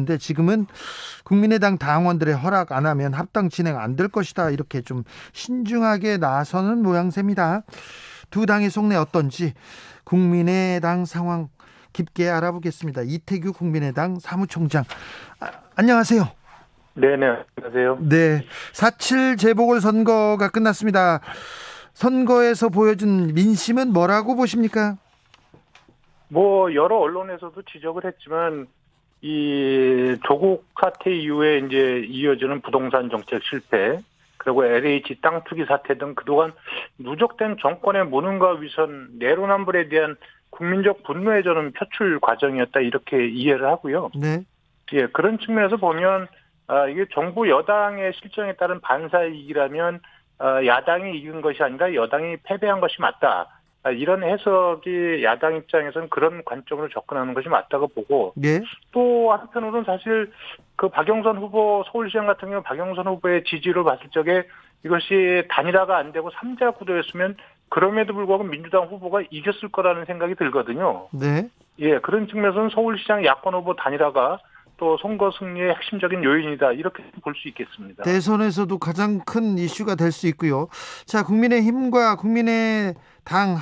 있었는데 지금은 국민의당 당원들의 허락 안 하면 합당 진행 안 될 것이다, 이렇게 좀 신중하게 나서는 모양새입니다. 두 당의 속내 어떤지 국민의당 상황 깊게 알아보겠습니다. 이태규 국민의당 사무총장, 안녕하세요. 네네, 안녕하세요. 네, 4.7 재보궐선거가 끝났습니다. 선거에서 보여준 민심은 뭐라고 보십니까? 여러 언론에서도 지적을 했지만, 이 조국 사태 이후에 이제 이어지는 부동산 정책 실패, 그리고 LH 땅 투기 사태 등 그동안 누적된 정권의 무능과 위선, 내로남불에 대한 국민적 분노의 저는 표출 과정이었다, 이렇게 이해를 하고요. 네. 예, 그런 측면에서 보면, 이게 정부 여당의 실정에 따른 반사이익이라면, 야당이 이긴 것이 아니라 여당이 패배한 것이 맞다. 이런 해석이 야당 입장에서는 그런 관점으로 접근하는 것이 맞다고 보고, 네. 또 한편으로는 사실 그 박영선 후보, 서울시장 같은 경우 박영선 후보의 지지를 봤을 적에 이것이 단일화가 안 되고 3자 구도였으면 그럼에도 불구하고 민주당 후보가 이겼을 거라는 생각이 들거든요. 네. 예, 그런 측면에서는 서울시장 야권 후보 단일화가 또 선거 승리의 핵심적인 요인이다, 이렇게 볼 수 있겠습니다. 대선에서도 가장 큰 이슈가 될 수 있고요. 자, 국민의힘과 국민의당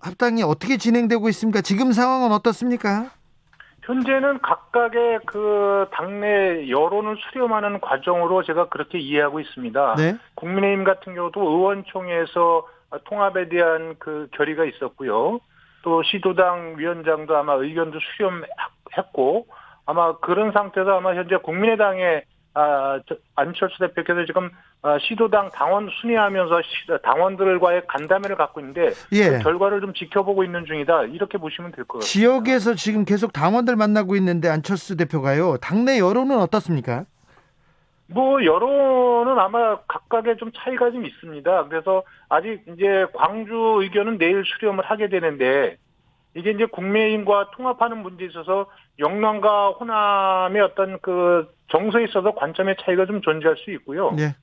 합당이 어떻게 진행되고 있습니까? 지금 상황은 어떻습니까? 현재는 각각의 그 당내 여론을 수렴하는 과정으로 제가 그렇게 이해하고 있습니다. 네. 국민의힘 같은 경우도 의원총회에서 통합에 대한 그 결의가 있었고요. 또 시도당 위원장도 아마 의견도 수렴했고, 아마 그런 상태에서 아마 현재 국민의당의 안철수 대표께서 지금 시도당 당원 순회하면서 당원들과의 간담회를 갖고 있는데, 예. 그 결과를 좀 지켜보고 있는 중이다, 이렇게 보시면 될 것 같습니다. 지역에서 지금 계속 당원들 만나고 있는데 안철수 대표가요. 당내 여론은 어떻습니까? 여론은 아마 각각의 좀 차이가 좀 있습니다. 그래서 아직 이제 광주 의견은 내일 수렴을 하게 되는데, 이게 이제 국민의힘과 통합하는 문제에 있어서 영남과 호남의 어떤 그 정서에 있어서 관점의 차이가 좀 존재할 수 있고요. 네.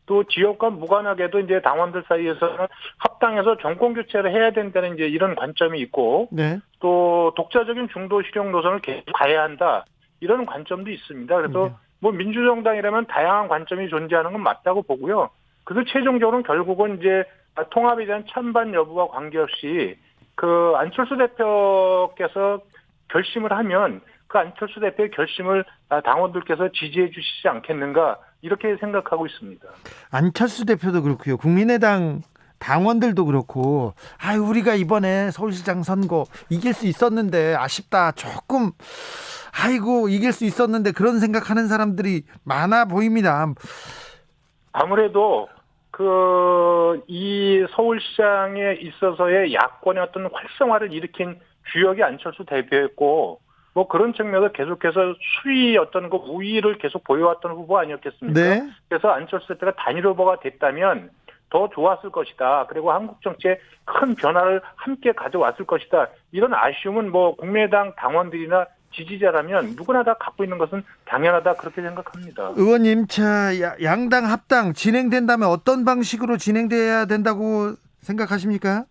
또 지역과 무관하게도 이제 당원들 사이에서는 합당해서 정권 교체를 해야 된다는 이제 이런 관점이 있고, 네. 또 독자적인 중도 실용 노선을 계속 가야 한다, 이런 관점도 있습니다. 그래서 민주정당이라면 다양한 관점이 존재하는 건 맞다고 보고요. 그래서 최종적으로는 결국은 이제 통합에 대한 찬반 여부와 관계없이 그 안철수 대표께서 결심을 하면 그 안철수 대표의 결심을 당원들께서 지지해 주시지 않겠는가, 이렇게 생각하고 있습니다. 안철수 대표도 그렇고요. 국민의당 당원들도 그렇고, 우리가 이번에 서울시장 선거 이길 수 있었는데 아쉽다, 조금 이길 수 있었는데, 그런 생각하는 사람들이 많아 보입니다. 아무래도 이 서울시장에 있어서의 야권의 어떤 활성화를 일으킨 주역이 안철수 대표였고, 그런 측면에서 계속해서 수위 어떤 우위를 계속 보여왔던 후보 아니었겠습니까? 네. 그래서 안철수 대표가 단일 후보가 됐다면 더 좋았을 것이다. 그리고 한국 정치에 큰 변화를 함께 가져왔을 것이다. 이런 아쉬움은 국민의당 당원들이나 지지자라면 누구나 다 갖고 있는 것은 당연하다, 그렇게 생각합니다. 의원님, 양당 합당 진행된다면 어떤 방식으로 진행돼야 된다고 생각하십니까?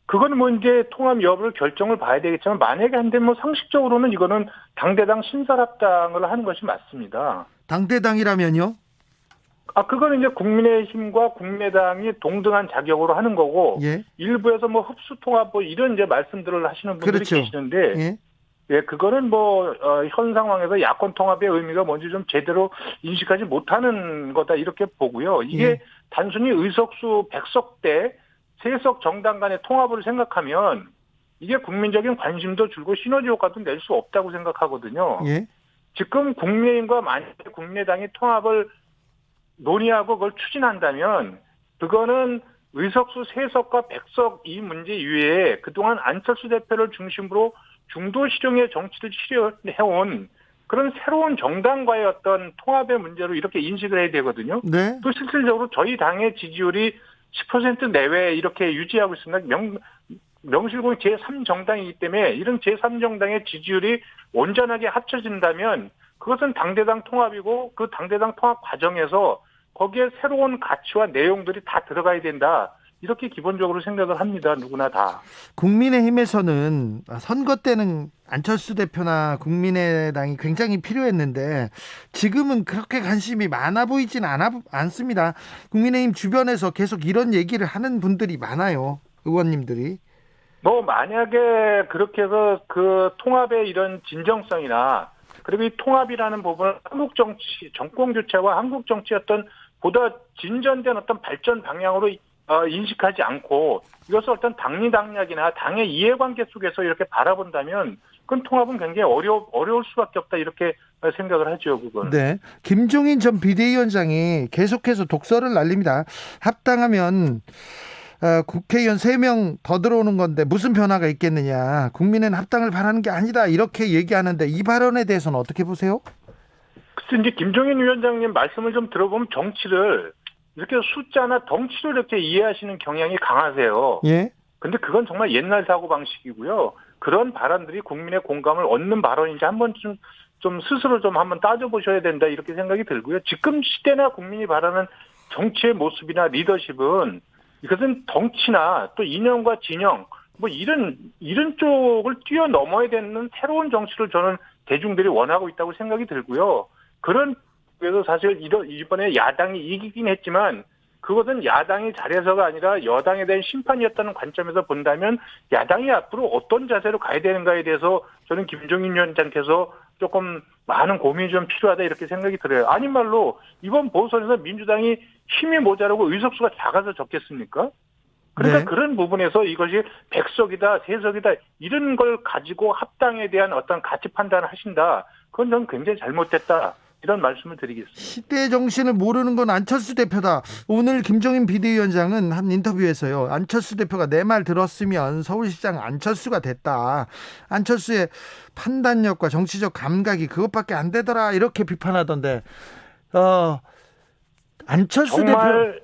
그건 이제 통합 여부를 결정을 봐야 되겠지만, 만약에 안 되면 상식적으로는 이거는 당대당 신설합당을 하는 것이 맞습니다. 당대당이라면요? 그거는 이제 국민의힘과 국민의당이 동등한 자격으로 하는 거고, 예. 일부에서 흡수 통합 이런 이제 말씀들을 하시는 분들이 그렇죠. 계시는데, 예, 그거는 현 상황에서 야권 통합의 의미가 뭔지 좀 제대로 인식하지 못하는 거다, 이렇게 보고요. 이게 단순히 의석수 100석 대 세석 정당 간의 통합을 생각하면 이게 국민적인 관심도 줄고 시너지 효과도 낼 수 없다고 생각하거든요. 예. 지금 국민의힘과 만약에 국민의당이 통합을 논의하고 그걸 추진한다면, 그거는 의석수 세석과 100석 이 문제 이외에 그동안 안철수 대표를 중심으로 중도 실용의 정치를 치료해온 그런 새로운 정당과의 어떤 통합의 문제로 이렇게 인식을 해야 되거든요. 네. 또 실질적으로 저희 당의 지지율이 10% 내외 이렇게 유지하고 있습니다. 명실공히 제3정당이기 때문에 이런 제3정당의 지지율이 온전하게 합쳐진다면 그것은 당대당 통합이고, 그 당대당 통합 과정에서 거기에 새로운 가치와 내용들이 다 들어가야 된다, 이렇게 기본적으로 생각을 합니다. 누구나 다. 국민의힘에서는 선거 때는 안철수 대표나 국민의당이 굉장히 필요했는데 지금은 그렇게 관심이 많아 보이진 않습니다. 국민의힘 주변에서 계속 이런 얘기를 하는 분들이 많아요. 의원님들이. 뭐 만약에 그렇게 해서 그 통합의 이런 진정성이나 그리고 이 통합이라는 부분을 한국 정치, 정권 교체와 한국 정치의 어떤 보다 진전된 어떤 발전 방향으로 인식하지 않고 이것을 어떤 당리당략이나 당의 이해관계 속에서 이렇게 바라본다면 그건 통합은 굉장히 어려울 수밖에 없다 이렇게 생각을 하죠. 그건. 네, 김종인 전 비대위원장이 계속해서 독설을 날립니다. 합당하면 국회의원 3명 더 들어오는 건데 무슨 변화가 있겠느냐. 국민은 합당을 바라는 게 아니다. 이렇게 얘기하는데 이 발언에 대해서는 어떻게 보세요? 글쎄 이제 김종인 위원장님 말씀을 좀 들어보면 정치를 이렇게 숫자나 덩치로 이렇게 이해하시는 경향이 강하세요. 예. 근데 그건 정말 옛날 사고방식이고요. 그런 발언들이 국민의 공감을 얻는 발언인지 한번 좀 스스로 좀 한번 따져보셔야 된다 이렇게 생각이 들고요. 지금 시대나 국민이 바라는 정치의 모습이나 리더십은 이것은 덩치나 또 이념과 진영 뭐 이런 쪽을 뛰어넘어야 되는 새로운 정치를 저는 대중들이 원하고 있다고 생각이 들고요. 그래서 사실 이번에 야당이 이기긴 했지만 그것은 야당이 잘해서가 아니라 여당에 대한 심판이었다는 관점에서 본다면 야당이 앞으로 어떤 자세로 가야 되는가에 대해서 저는 김종인 위원장께서 조금 많은 고민이 좀 필요하다 이렇게 생각이 들어요. 아닌 말로 이번 보선에서 민주당이 힘이 모자라고 의석수가 작아서 적겠습니까? 그러니까 네. 그런 부분에서 이것이 100석이다, 3석이다 이런 걸 가지고 합당에 대한 어떤 가치 판단을 하신다. 그건 저는 굉장히 잘못됐다. 이런 말씀을 드리겠습니다. 시대 정신을 모르는 건 안철수 대표다. 오늘 김종인 비대위원장은 한 인터뷰에서요. 안철수 대표가 내 말 들었으면 서울시장 안철수가 됐다. 안철수의 판단력과 정치적 감각이 그것밖에 안 되더라. 이렇게 비판하던데. 안철수 정말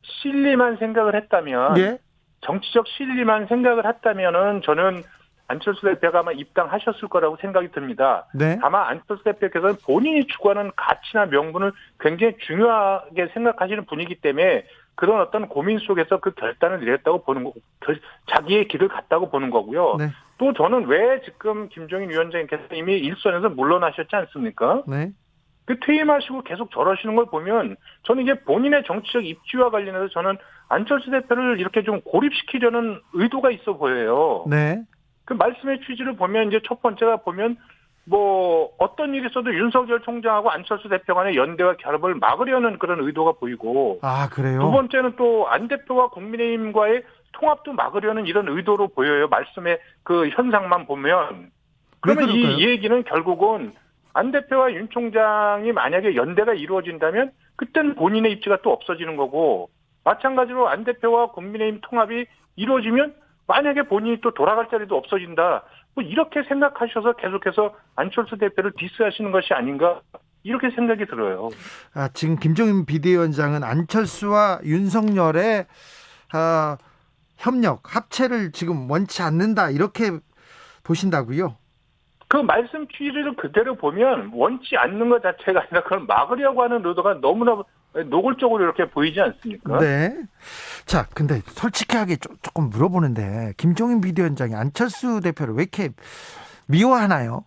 실리만 생각을 했다면 예? 정치적 실리만 생각을 했다면은 저는 안철수 대표가 아마 입당하셨을 거라고 생각이 듭니다. 네. 다만 안철수 대표께서는 본인이 추구하는 가치나 명분을 굉장히 중요하게 생각하시는 분이기 때문에 그런 어떤 고민 속에서 그 결단을 내렸다고 보는 거고 자기의 길을 갔다고 보는 거고요. 네. 또 저는 왜 지금 김종인 위원장님께서 이미 일선에서 물러나셨지 않습니까? 네. 그 퇴임하시고 계속 저러시는 걸 보면 저는 이게 본인의 정치적 입지와 관련해서 저는 안철수 대표를 이렇게 좀 고립시키려는 의도가 있어 보여요. 네. 그 말씀의 취지를 보면 이제 첫 번째가 보면 뭐 어떤 일이 있어도 윤석열 총장하고 안철수 대표 간의 연대와 결합을 막으려는 그런 의도가 보이고 아, 그래요? 두 번째는 또 안 대표와 국민의힘과의 통합도 막으려는 이런 의도로 보여요. 말씀의 그 현상만 보면. 그러면 이 얘기는 결국은 안 대표와 윤 총장이 만약에 연대가 이루어진다면 그때는 본인의 입지가 또 없어지는 거고 마찬가지로 안 대표와 국민의힘 통합이 이루어지면 만약에 본인이 또 돌아갈 자리도 없어진다. 뭐 이렇게 생각하셔서 계속해서 안철수 대표를 디스하시는 것이 아닌가 이렇게 생각이 들어요. 지금 김종인 비대위원장은 안철수와 윤석열의 협력, 합체를 지금 원치 않는다 이렇게 보신다고요? 그 말씀 취지를 그대로 보면 원치 않는 것 자체가 아니라 그걸 막으려고 하는 의도가 너무나 노골적으로 이렇게 보이지 않습니까? 네. 자, 근데 솔직하게 조금 물어보는데 김종인 비대위원장이 안철수 대표를 왜 이렇게 미워하나요?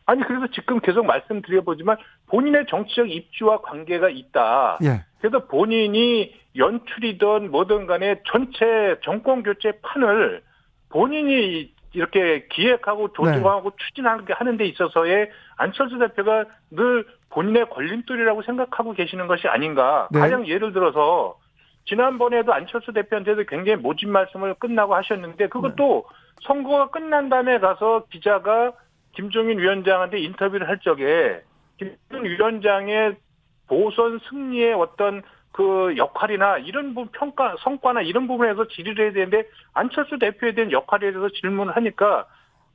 아니 그래서 지금 계속 말씀드려보지만 본인의 정치적 입지와 관계가 있다. 예. 그래서 본인이 연출이든 뭐든 간에 전체 정권 교체 판을 본인이 이렇게 기획하고 조정하고 추진하는 데 있어서의 안철수 대표가 늘 본인의 걸림돌이라고 생각하고 계시는 것이 아닌가. 네. 가령 예를 들어서 지난번에도 안철수 대표한테도 굉장히 모진 말씀을 끝나고 하셨는데 그것도 선거가 끝난 다음에 가서 기자가 김종인 위원장한테 인터뷰를 할 적에 김종인 위원장의 보선 승리의 어떤 그 역할이나 이런 부분 평가 성과나 이런 부분에서 질의를 해야 되는데 안철수 대표에 대한 역할에 대해서 질문을 하니까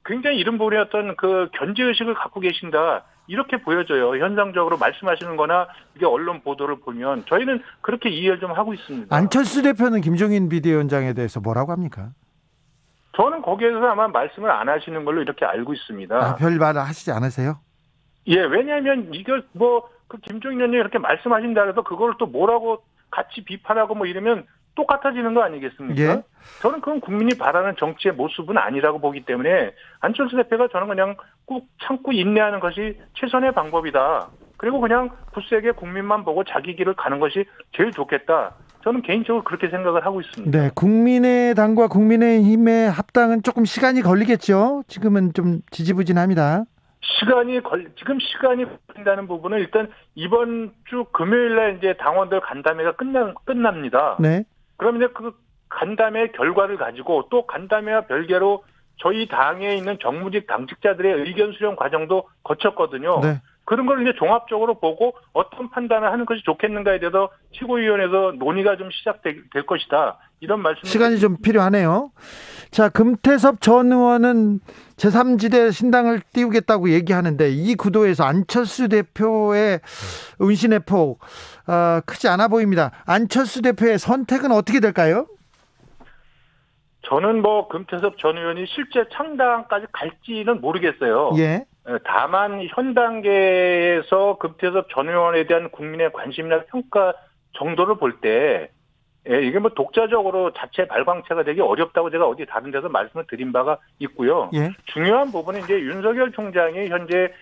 굉장히 이런 부분에 어떤 그 견제의식을 갖고 계신다 이렇게 보여져요. 현상적으로 말씀하시는 거나 이게 언론 보도를 보면 저희는 그렇게 이해를 좀 하고 있습니다. 안철수 대표는 김종인 비대위원장에 대해서 뭐라고 합니까? 저는 거기에서 아마 말씀을 안 하시는 걸로 이렇게 알고 있습니다. 별말 하시지 않으세요? 예, 왜냐하면 이거 뭐 그 김종인 위원장이 이렇게 말씀하신다 해서 그걸 또 뭐라고 같이 비판하고 뭐 이러면 똑같아지는 거 아니겠습니까? 예. 저는 그건 국민이 바라는 정치의 모습은 아니라고 보기 때문에 안철수 대표가 저는 그냥 꾹 참고 인내하는 것이 최선의 방법이다. 그리고 그냥 굳세게 국민만 보고 자기 길을 가는 것이 제일 좋겠다. 저는 개인적으로 그렇게 생각을 하고 있습니다. 네, 국민의당과 국민의힘의 합당은 조금 시간이 걸리겠죠. 지금은 좀 지지부진합니다. 지금 시간이 걸린다는 부분은 일단 이번 주 금요일날 이제 당원들 간담회가 끝납니다. 네, 그러면 이제 그 간담회 결과를 가지고 또 간담회와 별개로 저희 당에 있는 정무직 당직자들의 의견 수렴 과정도 거쳤거든요. 네. 그런 걸 이제 종합적으로 보고 어떤 판단을 하는 것이 좋겠는가에 대해서 최고위원회에서 논의가 좀 시작될 것이다. 이런 말씀을 시간이 좀 필요하네요. 자, 금태섭 전 의원은 제3지대 신당을 띄우겠다고 얘기하는데 이 구도에서 안철수 대표의 운신의 폭 크지 않아 보입니다. 안철수 대표의 선택은 어떻게 될까요? 저는 뭐 금태섭 전 의원이 실제 창당까지 갈지는 모르겠어요. 예. 다만 현 단계에서 금태섭 전 의원에 대한 국민의 관심이나 평가 정도를 볼 때 이게 뭐 독자적으로 자체 발광체가 되기 어렵다고 제가 어디 다른 데서 말씀을 드린 바가 있고요. 예. 중요한 부분은 이제 윤석열 총장이 현재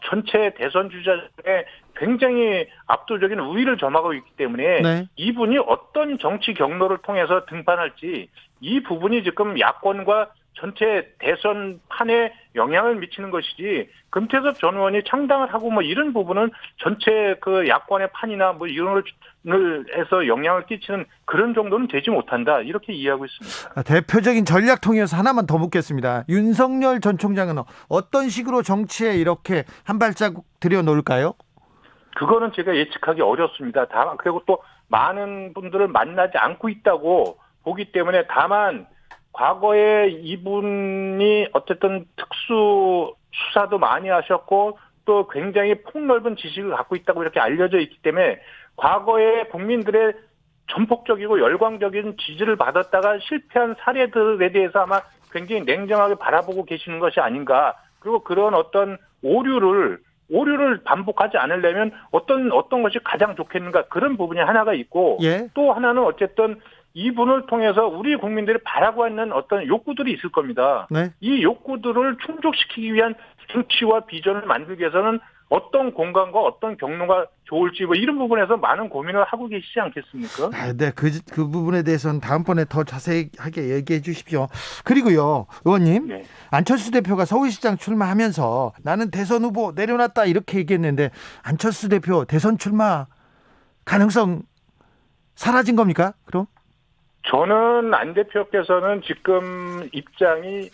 전체 대선 주자 중에 굉장히 압도적인 우위를 점하고 있기 때문에 네. 이분이 어떤 정치 경로를 통해서 등판할지 이 부분이 지금 야권과 전체 대선 판에 영향을 미치는 것이지 금태섭 전 의원이 창당을 하고 뭐 이런 부분은 전체 그 야권의 판이나 뭐 이런 걸 해서 영향을 끼치는 그런 정도는 되지 못한다 이렇게 이해하고 있습니다. 대표적인 전략 통해서 하나만 더 묻겠습니다. 윤석열 전 총장은 어떤 식으로 정치에 이렇게 한 발자국 들여놓을까요? 그거는 제가 예측하기 어렵습니다. 다만 그리고 또 많은 분들을 만나지 않고 있다고 보기 때문에 다만 과거에 이분이 어쨌든 특수 수사도 많이 하셨고 또 굉장히 폭넓은 지식을 갖고 있다고 이렇게 알려져 있기 때문에 과거에 국민들의 전폭적이고 열광적인 지지를 받았다가 실패한 사례들에 대해서 아마 굉장히 냉정하게 바라보고 계시는 것이 아닌가. 그리고 그런 어떤 오류를 반복하지 않으려면 어떤 것이 가장 좋겠는가 그런 부분이 하나가 있고 예. 또 하나는 어쨌든 이분을 통해서 우리 국민들이 바라고 있는 어떤 욕구들이 있을 겁니다. 네. 이 욕구들을 충족시키기 위한 정치와 비전을 만들기 위해서는 어떤 공간과 어떤 경로가 좋을지 뭐 이런 부분에서 많은 고민을 하고 계시지 않겠습니까? 네, 그 부분에 대해서는 다음번에 더 자세하게 얘기해 주십시오. 그리고요, 의원님, 네. 안철수 대표가 서울시장 출마하면서 나는 대선 후보 내려놨다 이렇게 얘기했는데 안철수 대표 대선 출마 가능성 사라진 겁니까? 그럼? 저는 안 대표께서는 지금 입장이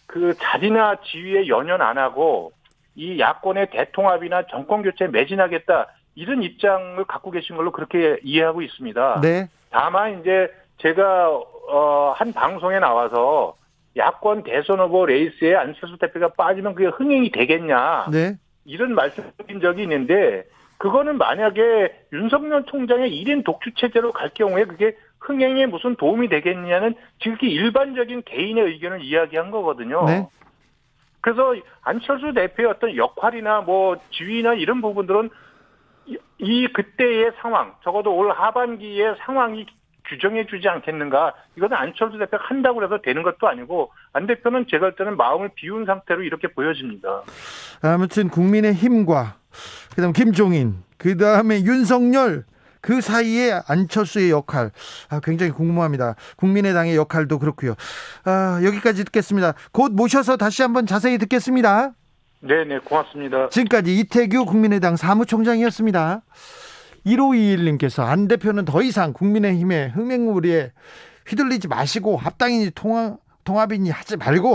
그 자리나 지위에 연연 안 하고 이 야권의 대통합이나 정권 교체에 매진하겠다 이런 입장을 갖고 계신 걸로 그렇게 이해하고 있습니다. 네. 다만 이제 제가 한 방송에 나와서 야권 대선 후보 레이스에 안철수 대표가 빠지면 그게 흥행이 되겠냐 네. 이런 말씀드린 적이 있는데 그거는 만약에 윤석열 총장의 1인 독주 체제로 갈 경우에 그게 흥행에 무슨 도움이 되겠냐는 지극히 일반적인 개인의 의견을 이야기한 거거든요. 네. 그래서 안철수 대표의 어떤 역할이나 뭐 지위나 이런 부분들은 이 그때의 상황, 적어도 올 하반기의 상황이 규정해 주지 않겠는가. 이것은 안철수 대표가 한다고 해서 되는 것도 아니고 안 대표는 제가 볼 때는 마음을 비운 상태로 이렇게 보여집니다. 아무튼 국민의힘과 그다음 김종인, 그다음에 윤석열 그 사이에 안철수의 역할 굉장히 궁금합니다. 국민의당의 역할도 그렇고요. 여기까지 듣겠습니다. 곧 모셔서 다시 한번 자세히 듣겠습니다. 네, 고맙습니다. 지금까지 이태규 국민의당 사무총장이었습니다. 1521님께서 안 대표는 더 이상 국민의힘의 흥행무리에 휘둘리지 마시고 합당이니 통합이니 하지 말고